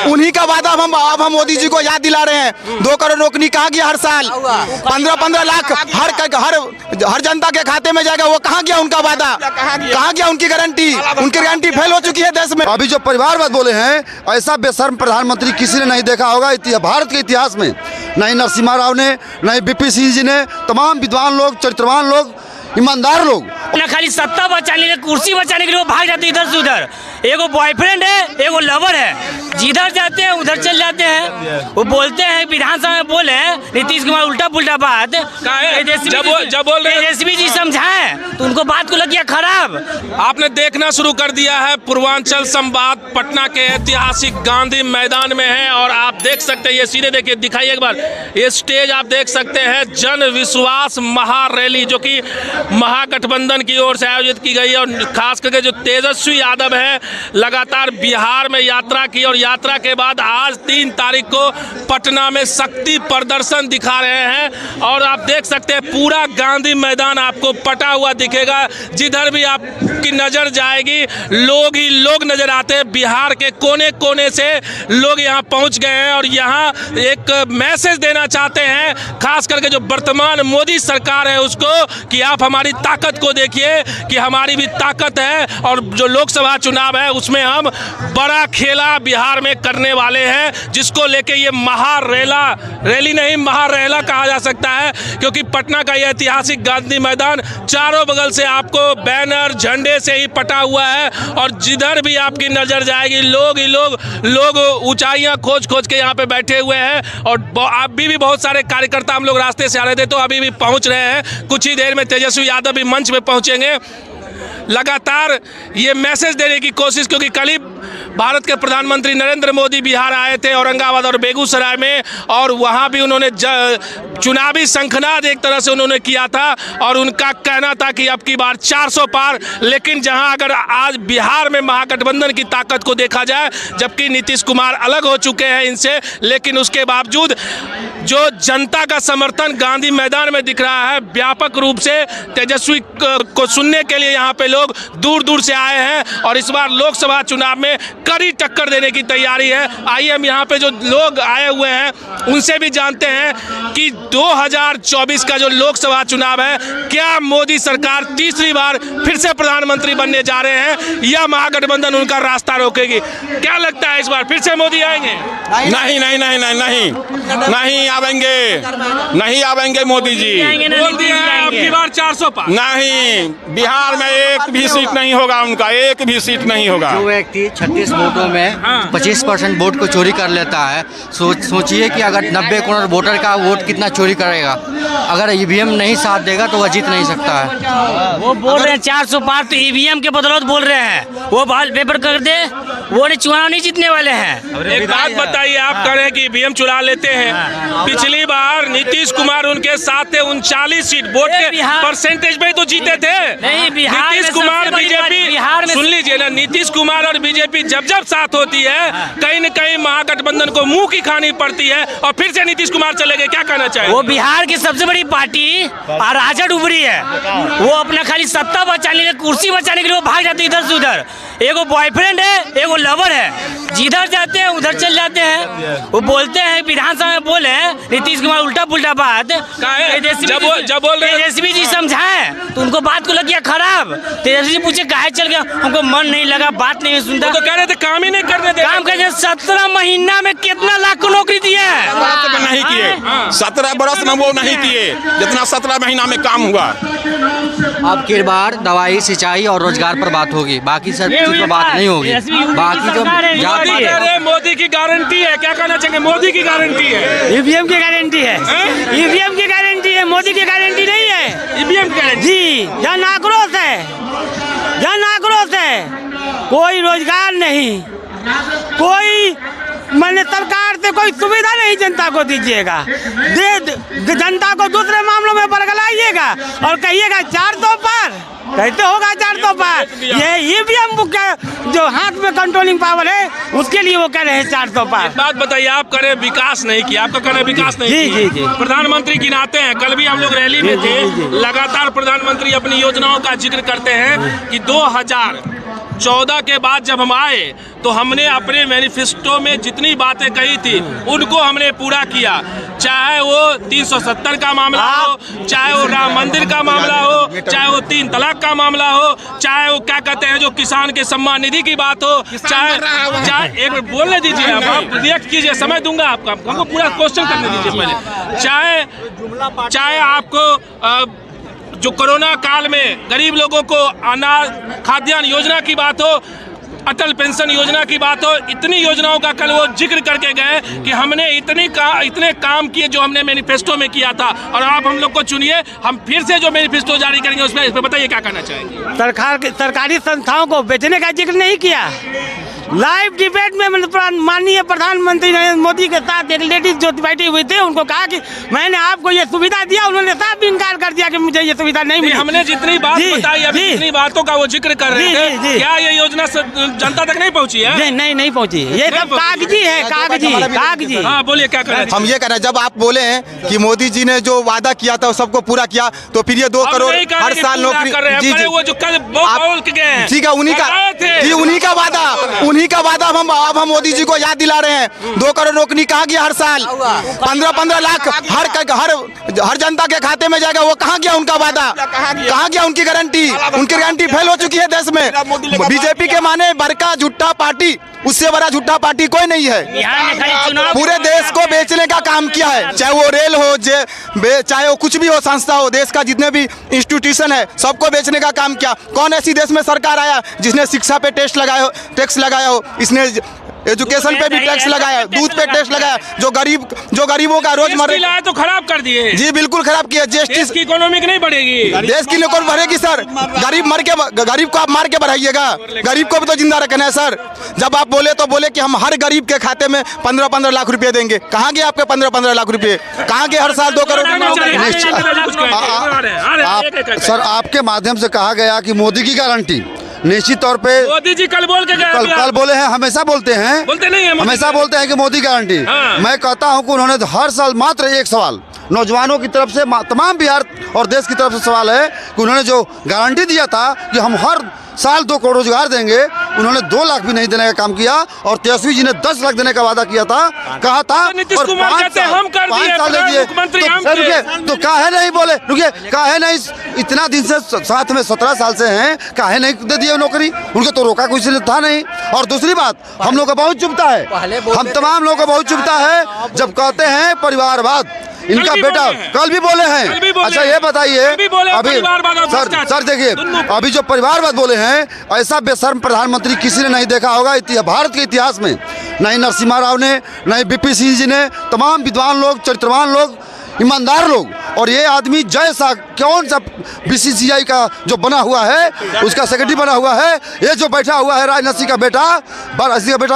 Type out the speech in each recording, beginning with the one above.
उन्हीं का वादा अब हम मोदी जी को याद दिला रहे हैं। 2 करोड़ नौकरी कहाँ गया हर साल? 15-15 लाख हर जनता के खाते में जाएगा, वो कहाँ गया उनका वादा? कहाँ गया उनकी गारंटी? उनकी गारंटी फेल हो चुकी है देश में। अभी जो परिवारवाद बोले हैं, ऐसा बेशर्म प्रधानमंत्री किसी ने नहीं देखा होगा भारत के इतिहास में। नहीं नरसिम्हा राव ने, नहीं बीपी सिंह जी ने, तमाम विद्वान लोग, चरित्रवान लोग, ईमानदार लोग ना खाली सत्ता बचाने के लिए, कुर्सी बचाने के लिए वो भाग जाते इधर से उधर। एगो बॉयफ्रेंड है, एगो लवर है, जिधर जाते हैं उधर चल जाते हैं। वो बोलते हैं विधानसभा में बोले नीतीश कुमार उल्टा पुल्टा बात, जब बोल रहे तेजस्वी जी समझाएं तो उनको बात को लग गया खराब। आपने देखना शुरू कर दिया है। पूर्वांचल संवाद पटना के ऐतिहासिक गांधी मैदान में है और आप देख सकते हैं, ये सीधे देखिए, दिखाइए एक बार ये स्टेज आप देख सकते हैं। जन विश्वास महारैली जो कि महागठबंधन की ओर से आयोजित की गई है और खास करके जो तेजस्वी यादव है लगातार बिहार में यात्रा की और यात्रा के बाद आज 3 तारीख को पटना में शक्ति प्रदर्शन दिखा रहे हैं। और आप देख सकते हैं पूरा गांधी मैदान आपको पटा हुआ दिखेगा। जिधर भी आपकी नजर जाएगी लोग ही लोग नजर आते हैं। बिहार के कोने कोने से लोग यहाँ पहुँच गए हैं और यहाँ एक मैसेज देना चाहते हैं खास करके जो वर्तमान मोदी सरकार है उसको, कि आप हमारी ताकत को देखिए कि हमारी भी ताकत है और जो लोकसभा चुनाव है उसमें हम बड़ा खेला बिहार में करने वाले हैं, जिसको लेके ये रैली नहीं महारैला कहा जा सकता है। क्योंकि पटना का ये ऐतिहासिक गांधी मैदान चारों बगल से आपको बैनर झंडे से ही पटा हुआ है और जिधर भी आपकी नजर जाएगी लोग ही लोग ऊंचाइयां खोज के यहाँ पे बैठे हुए हैं। और अभी भी बहुत सारे कार्यकर्ता हम लोग रास्ते से आ रहे थे तो अभी भी पहुंच रहे हैं। कुछ ही देर में तेजस्वी यादव भी मंच पे पहुंचेंगे। लगातार ये मैसेज देने की कोशिश, क्योंकि कल ही भारत के प्रधानमंत्री नरेंद्र मोदी बिहार आए थे औरंगाबाद और बेगूसराय में और वहाँ भी उन्होंने चुनावी शंखनाद एक तरह से उन्होंने किया था और उनका कहना था कि अब की बार 400 पार। लेकिन जहाँ अगर आज बिहार में महागठबंधन की ताकत को देखा जाए, जबकि नीतीश कुमार अलग हो चुके हैं इनसे, लेकिन उसके बावजूद जो जनता का समर्थन गांधी मैदान में दिख रहा है व्यापक रूप से, तेजस्वी को सुनने के लिए यहाँ पे लोग दूर दूर से आए हैं और इस बार लोकसभा चुनाव में कड़ी टक्कर देने की तैयारी है। आइए हम यहाँ पे जो लोग आए हुए हैं उनसे भी जानते हैं कि 2024 का जो लोकसभा चुनाव है, क्या मोदी सरकार तीसरी बार फिर से प्रधानमंत्री बनने जा रहे हैं या महागठबंधन उनका रास्ता रोकेगी? क्या लगता है इस बार फिर से मोदी आएंगे? नहीं आवेंगे मोदी जी। बोल दिया है अब की बार 400 पार। नहीं, बिहार में एक भी सीट नहीं होगा उनका, एक भी सीट नहीं होगा। जो व्यक्ति 36 वोटों में 25% वोट को चोरी कर लेता है, सोचिए कि अगर 90 करोड़ वोटर का वोट कितना चोरी करेगा। अगर ईवीएम नहीं साथ देगा तो वह जीत नहीं सकता है। वो बोल रहे हैं 400 पार, तो ईवीएम के बदौलत बोल रहे हैं। वो बाल पेपर कर दे, वो चुनाव नहीं जीतने वाले हैं। एक बात बताइए, आप कह रहे हैं कि ईवीएम चुरा लेते हैं। पिछली बार नीतीश कुमार उनके साथ थे, 39 सीट वोट के परसेंटेज में तो जीते थे। नहीं, बिहार नीतीश कुमार बीजेपी, सुन लीजिए ना, नीतीश कुमार और बीजेपी जब साथ होती है कहीं न कहीं महागठबंधन को मुंह की खानी पड़ती है और फिर से नीतीश कुमार चले गए। क्या कहना चाहिए? वो बिहार की सबसे बड़ी पार्टी राजद उभरी है। वो अपना खाली सत्ता बचाने के लिए, कुर्सी बचाने के लिए वो भाग जाते इधर से उधर। एगो बॉयफ्रेंड है, एगो लवर है, जिधर जाते हैं उधर चल जाते हैं। वो बोलते हैं विधानसभा में बोले नीतीश कुमार उल्टा पुल्टा बात, जब बोल रहे तेजस्वी जी समझाएं तो उनको बात को लग गया खराब। तेजस्वी जी पूछे काहे चल गया, हमको मन नहीं लगा, बात नहीं सुनता। तो कह रहे थे काम ही नहीं करने दे। काम कर 17 महीना में कितना लाख को नौकरी दी है? नहीं किए, 17 बरस में वो नहीं किए जितना 17 महीना में काम हुआ। अब की बार दवाई, सिंचाई और रोजगार पर बात होगी, बाकी सब चीज पर बात नहीं होगी। बाकी जो मोदी की गारंटी है, क्या कहना चाहेंगे? मोदी की गारंटी है, ईवीएम की गारंटी है, ईवीएम की गारंटी है, मोदी की गारंटी नहीं है। ईवीएम की गारंटी जी, जन आक्रोश है, जन आक्रोश है। कोई रोजगार नहीं, कोई मैंने सरकार से कोई सुविधा नहीं जनता को दीजिएगा। जनता को दूसरे मामलों में बरगलाइएगा और कहिएगा 400 पार। कैसे होगा 400 पार? ये ईवीएम का जो हाथ में कंट्रोलिंग पावर है उसके लिए वो कह रहे हैं 400 पार। बात बताइए, आप कह रहे विकास नहीं किया, आपका कहना विकास नहीं जी, किया। जी, जी। प्रधानमंत्री गिनाते हैं, कल भी हम लोग रैली में थे। लगातार प्रधानमंत्री अपनी योजनाओं का जिक्र करते हैं कि 2014 के बाद जब हम आए तो हमने अपने मैनिफेस्टो में जितनी बातें कही थी उनको हमने पूरा किया, चाहे वो 370 का मामला हो, चाहे वो राम मंदिर का मामला हो, चाहे वो 3 तलाक का मामला हो, चाहे वो क्या कहते हैं जो किसान के सम्मान निधि की बात हो, चाहे एक मिनट बोलने दीजिए, आप रिएक्ट कीजिए, समय दूंगा आपको, हमको पूरा क्वेश्चन करने दीजिए पहले। चाहे आपको जो कोरोना काल में गरीब लोगों को अनाज खाद्यान्न योजना की बात हो, अटल पेंशन योजना की बात हो, इतनी योजनाओं का कल वो जिक्र करके गए कि हमने इतने काम किए जो हमने मैनिफेस्टो में किया था, और आप हम लोग को चुनिए, हम फिर से जो मैनिफेस्टो जारी करेंगे उसमें इस पर बताइए क्या करना चाहेंगे। सरकारी संस्थाओं को बेचने का जिक्र नहीं किया। लाइव डिबेट में माननीय प्रधानमंत्री नरेंद्र मोदी के साथ एक लेडीज जो बैठी हुई थी, उनको कहा कि मैंने आपको ये सुविधा दिया, उन्होंने साफ इनकार कर दिया कि मुझे ये सुविधा नहीं मिली। हमने जितनी बात बताई, अभी जितनी बातों का वो जिक्र कर रहे थे, क्या ये योजना जनता तक नहीं पहुंची है? नहीं पहुंची, ये सब कागजी है, कागजी। हाँ बोलिए क्या कर रहे हैं? हम ये कह रहे हैं, जब आप बोले हैं कि मोदी जी ने जो वादा किया था सबको पूरा किया, तो फिर ये 2 करोड़ हर साल नौकरी, जी वो जो कल बोल के गए हैं, ठीक है, उन्हीं का वादा अब हम मोदी जी को याद दिला रहे हैं। 2 करोड़ नौकरी कहाँ गया हर साल? 15-15 लाख हर जनता के खाते में जाएगा, वो कहाँ गया उनका वादा? कहाँ गया उनकी गारंटी फेल हो चुकी है देश में। बीजेपी के माने बड़का झूठा पार्टी, उससे बड़ा झूठा पार्टी कोई नहीं है। पूरे देश को बेचने का काम किया है, चाहे वो रेल हो, चाहे वो कुछ भी हो, संस्था हो, देश का जितने भी इंस्टीट्यूशन है सबको बेचने का काम किया। कौन ऐसी देश में सरकार आया जिसने शिक्षा पे टैक्स लगाया हो? इसने एजुकेशन पे भी टैक्स लगाया, दूध पे टैक्स लगाया, जो गरीबों का रोजमर्रा तो खराब कर दिए। जी बिल्कुल खराब किया। देश की इकोनॉमी नहीं बढ़ेगी, देश की इकोनॉमी बढ़ेगी सर। गरीब को आप मार के बढ़ाइएगा, गरीब को भी तो जिंदा रखना है सर। जब आप बोले कि हम हर गरीब के खाते में 15-15 लाख रुपए देंगे, कहाँ गए आपके 15-15 लाख रुपए? कहाँ गए हर साल 2 करोड़? सर आपके माध्यम से कहा गया कि मोदी की गारंटी निश्चित तौर पे मोदी जी कल बोल के गए, कल बोले हैं, हमेशा बोलते नहीं है, हमेशा बोलते हैं कि मोदी गारंटी। मैं कहता हूं कि उन्होंने हर साल मात्र एक सवाल नौजवानों की तरफ से, तमाम बिहार और देश की तरफ से सवाल है कि उन्होंने जो गारंटी दिया था कि हम हर साल 2 करोड़ रोजगार देंगे, उन्होंने 2 लाख भी नहीं देने का काम किया, और तेजस्वी जी ने 10 लाख देने का वादा किया था, कहा था, और 5 साल दे दिए। तो काहे नहीं बोले? रुकिए, काहे नहीं? इतना दिन से साथ में 17 साल से हैं, काहे नहीं दे दिए नौकरी? उनको तो रोका कोई से था नहीं। और दूसरी बात, हम लोग का बहुत चुभता है, हम तमाम लोगों को बहुत चुभता है जब कहते हैं परिवारवाद। इनका बेटा कल भी बोले हैं। अच्छा ये बताइए, अभी सर देखिए, अभी जो परिवारवाद बोले हैं, ऐसा बेशर्म प्रधानमंत्री किसी ने नहीं देखा होगा भारत के इतिहास में। नहीं नरसिम्हा राव ने, नहीं बीपी सिंह जी ने, तमाम विद्वान लोग, चरित्रवान लोग, ईमानदार लोग, और ये आदमी जैसा कौन सा बीसीसीआई का जो बना हुआ है, उसका सेक्रेटरी बना हुआ है, ये जो बैठा हुआ है राजनाथ सिंह का बेटा,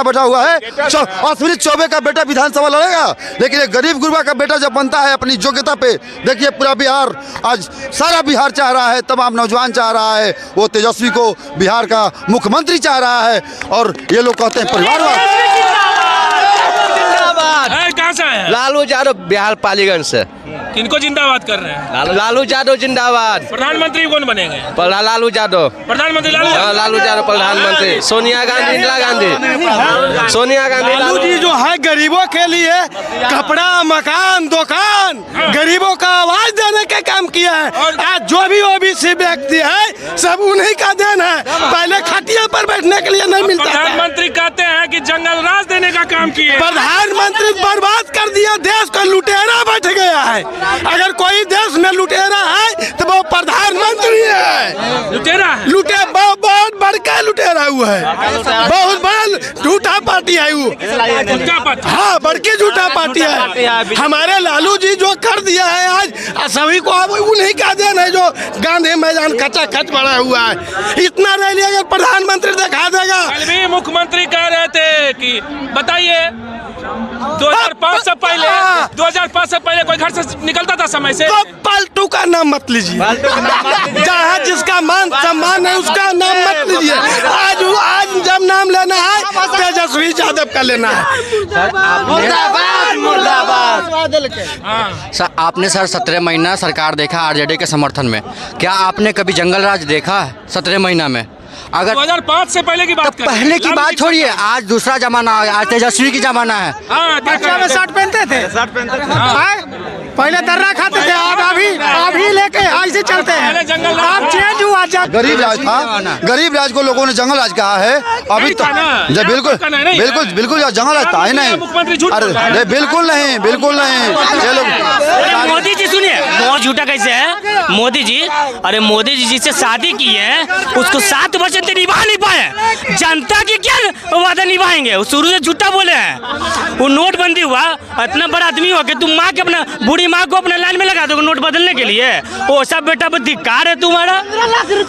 बैठा हुआ है, अश्विनी चौबे का बेटा विधानसभा लड़ेगा। लेकिन एक गरीब गुरबा का बेटा जब बनता है अपनी योग्यता पे, देखिए पूरा बिहार, आज सारा बिहार चाह रहा है, तमाम नौजवान चाह रहा है, वो तेजस्वी को बिहार का मुख्यमंत्री चाह रहा है, और ये लोग कहते हैं परिवारवाद। कहाँ से है? लालू यादव बिहार पालीगंज से। किनको जिंदाबाद कर रहे हैं? लालू यादव जिंदाबाद। प्रधानमंत्री कौन बनेंगे? लालू यादव प्रधानमंत्री। लालू यादव प्रधानमंत्री। सोनिया गांधी, इंदिरा गांधी, सोनिया गांधी। लालू जी जो है गरीबों के लिए कपड़ा, मकान, दुकान, गरीबों का आवाज देने का काम किया है। आज जो भी ओबीसी व्यक्ति है सब उन्हीं का देन है। पहले खटिया पर बैठने के लिए नहीं मिलता। प्रधानमंत्री कहते हैं कि जंगल राज देने का काम किए। प्रधानमंत्री बर्बाद कर दिया देश को, लुटेरा बैठ गया है। अगर कोई देश में लुटेरा है तो वो प्रधानमंत्री है। लुटेरा बहुत बड़का लुटेरा हुआ है, बहुत बड़ा झूठा पार्टी है वो। हाँ, बड़की झूठा पार्टी है। हमारे लालू जी जो कर दिया है आज सभी को, अब उन्हीं का देन है जो गांधी मैदान खचाखच बड़ा हुआ है। इतना रैली अगर प्रधानमंत्री दिखा देगा। कल भी मुख्यमंत्री कह रहे थे कि बताइए 2005 से पहले कोई घर से निकलता था समय से? तो पलटू का नाम मत लीजिए, जहाँ जिसका मान सम्मान है उसका नाम मत लीजिए। आज जब नाम लेना है तेजस्वी यादव का लेना है। सर आपने 17 महीना सरकार देखा आरजेडी के समर्थन में, क्या आपने कभी जंगल राज देखा है 17 महीना में? अगर 2005 से पहले की बात तो पहले की बात छोड़िए, आज दूसरा जमाना आ गया, आज तेजस्वी की जमाना है। हाँ, क्या कर रहे थे? शर्ट पहनते थे, पहले दर्रा खाते थे, अब अभी लेके ऐसे चलते पहले हैं। जंगल अब चेंज हुआ गरीब राज था, गरीब राज को लोगों ने जंगल राज कहा है। अभी नहीं तो था ना, जब बिल्कुल कहना है, नहीं बिल्कुल है। बिल्कुल जंगल राज था ही नहीं। मुख्यमंत्री झूठ बोल रहा है। अरे बिल्कुल नहीं, बिल्कुल नहीं। ये लोग मोदी जी सुनिए, बहुत झूठा कैसे है मोदी जी। अरे मोदी जी जिससे शादी की है उसको 7 वर्ष से निभा नहीं पाए, जनता की क्या वादा निभाएंगे? वो शुरू से झूठा बोले हैं। वो नोटबंदी हुआ, इतना बड़ा आदमी हो के तुम माँ के अपना बूढ़ी माँ को अपना लाइन में लगा दो नोट बदलने के लिए। वो सब बेटा पर धिक्कार है तुम्हारा।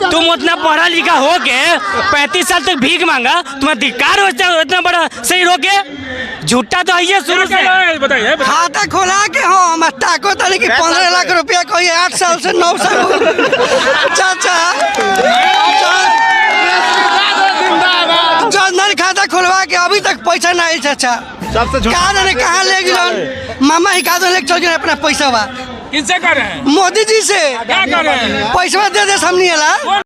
तुम उतना पढ़ा लिखा हो के 35 साल तक भीख मांगा, तुम्हें धिक्कार हो इतना बड़ा सही रोके? झूठा तो है शुरू से। बताइए खाता खोला के हो हम ताको तनी कि 15 लाख रुपया कोई 8 साल से 9 साल चाचा जनधन खाता खुलवा के अभी तक पैसा नहीं चाचा। कहाँ जाने कहाँ ले गए मामा ही कहा ले चल गए अपना पैसा बा। किससे कर रहे हैं? मोदी जी से क्या कर रहे हैं? पैसा दे दे सामने वाला।